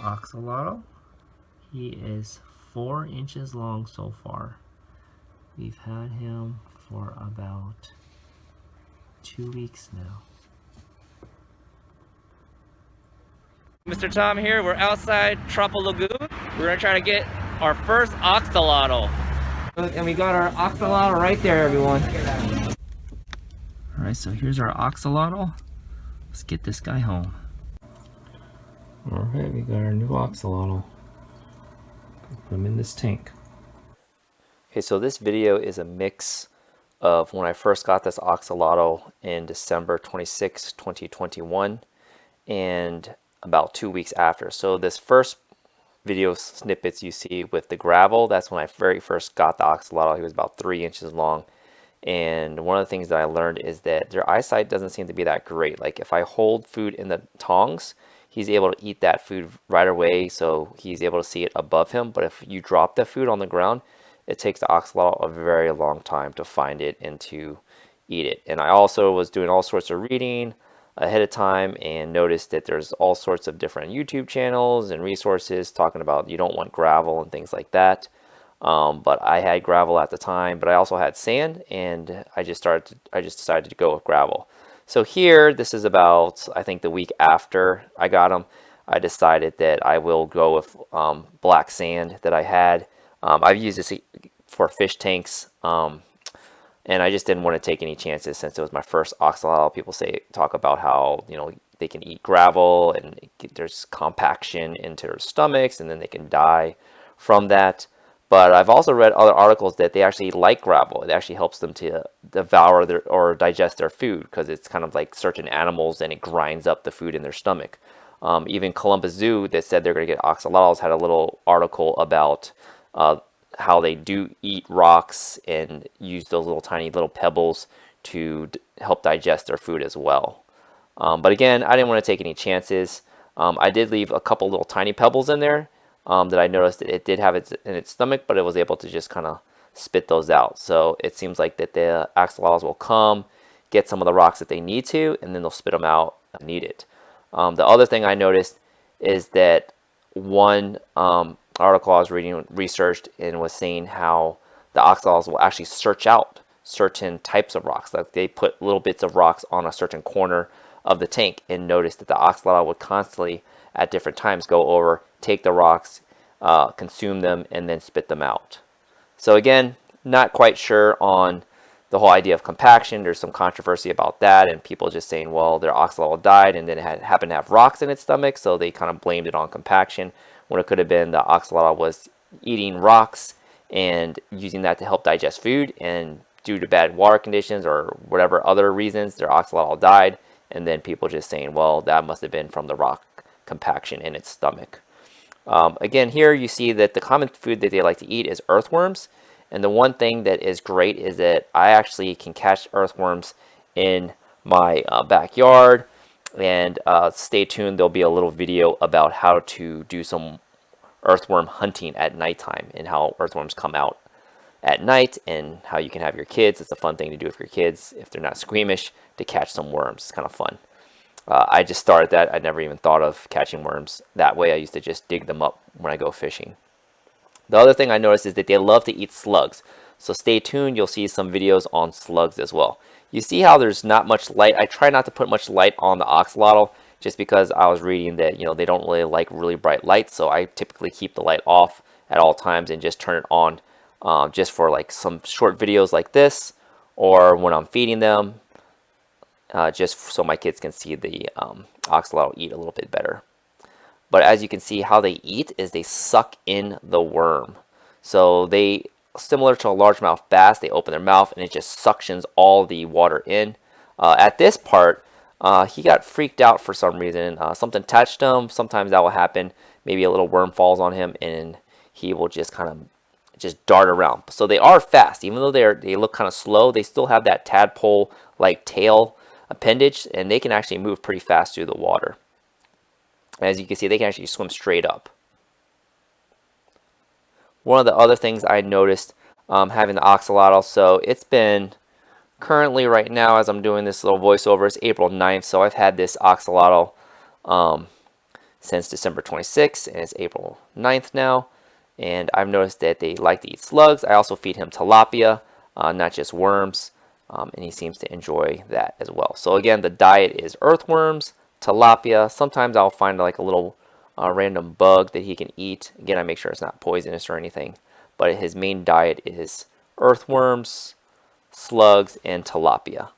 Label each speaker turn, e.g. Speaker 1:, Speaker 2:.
Speaker 1: axolotl. He is 4 inches long so far. We've had him for about 2 weeks now. Mr. Tom here. We're outside Tropical Lagoon. We're gonna try to get our first axolotl. And we got our axolotl right there, everyone. Alright, so here's our axolotl. Let's get this guy home. Alright, we got our new axolotl. Put him in this tank. Okay, so this video is a mix of when I first got this axolotl in December 26, 2021, and about 2 weeks after. So this first video snippets you see with the gravel, that's when I very first got the axolotl. He was about 3 inches long. And one of the things that I learned is that their eyesight doesn't seem to be that great. Like if I hold food in the tongs, he's able to eat that food right away, so he's able to see it above him. But if you drop the food on the ground, it takes the axolotl a very long time to find it and to eat it. And I also was doing all sorts of reading ahead of time and noticed that there's all sorts of different YouTube channels and resources talking about you don't want gravel and things like that. But I had gravel at the time, but I also had sand, and I just decided to go with gravel. So here, this is about, I think, the week after I got them. I decided that I will go with black sand that I had. I've used this for fish tanks, and I just didn't want to take any chances since it was my first axolotl. People talk about how, you know, they can eat gravel and there's compaction into their stomachs, and then they can die from that. But I've also read other articles that they actually like gravel. It actually helps them to devour or digest their food, because it's kind of like certain animals and it grinds up the food in their stomach. Even Columbus Zoo, that said they're going to get axolotls, had a little article about how they do eat rocks and use those tiny little pebbles to help digest their food as well. But again, I didn't want to take any chances. I did leave a couple little tiny pebbles in there. That I noticed that it did have it in its stomach, but it was able to just kind of spit those out. So it seems like that the axolotls will come, get some of the rocks that they need to, and then they'll spit them out if needed. The other thing I noticed is that one article I was reading researched and was saying how the axolotls will actually search out certain types of rocks. Like they put little bits of rocks on a certain corner of the tank and noticed that the axolotl would constantly at different times go over, take the rocks, consume them, and then spit them out. So again, not quite sure on the whole idea of compaction. There's some controversy about that, and people just saying, well, their axolotl died and then it happened to have rocks in its stomach, so they kind of blamed it on compaction, when it could have been the axolotl was eating rocks and using that to help digest food, and due to bad water conditions or whatever other reasons, their axolotl died, and then people just saying, well, that must have been from the rock compaction in its stomach. Again, here you see that the common food that they like to eat is earthworms, and the one thing that is great is that I actually can catch earthworms in my backyard. And stay tuned, there'll be a little video about how to do some earthworm hunting at nighttime and how earthworms come out at night and how you can have your kids. It's a fun thing to do with your kids if they're not squeamish, to catch some worms. It's kind of fun. I just started that. I never even thought of catching worms that way. I used to just dig them up when I go fishing. The other thing I noticed is that they love to eat slugs. So stay tuned. You'll see some videos on slugs as well. You see how there's not much light. I try not to put much light on the axolotl just because I was reading that, you know, they don't really like really bright lights. So I typically keep the light off at all times and just turn it on just for like some short videos like this, or when I'm feeding them. Just so my kids can see the axolotl eat a little bit better. But as you can see, how they eat is they suck in the worm. So they, similar to a largemouth bass, they open their mouth and it just suctions all the water in. At this part, he got freaked out for some reason. Something touched him. Sometimes that will happen. Maybe a little worm falls on him and he will just kind of just dart around. So they are fast. Even though they look kind of slow, they still have that tadpole-like tail appendage, and they can actually move pretty fast through the water. As you can see, they can actually swim straight up. One of the other things I noticed having the axolotl, so it's been currently right now as I'm doing this little voiceover, it's April 9th, so I've had this axolotl since December 26th, and it's April 9th now. And I've noticed that they like to eat slugs. I also feed him tilapia, not just worms, and he seems to enjoy that as well. So again, the diet is earthworms, tilapia. Sometimes I'll find like a little random bug that he can eat. Again, I make sure it's not poisonous or anything, but his main diet is earthworms, slugs, and tilapia.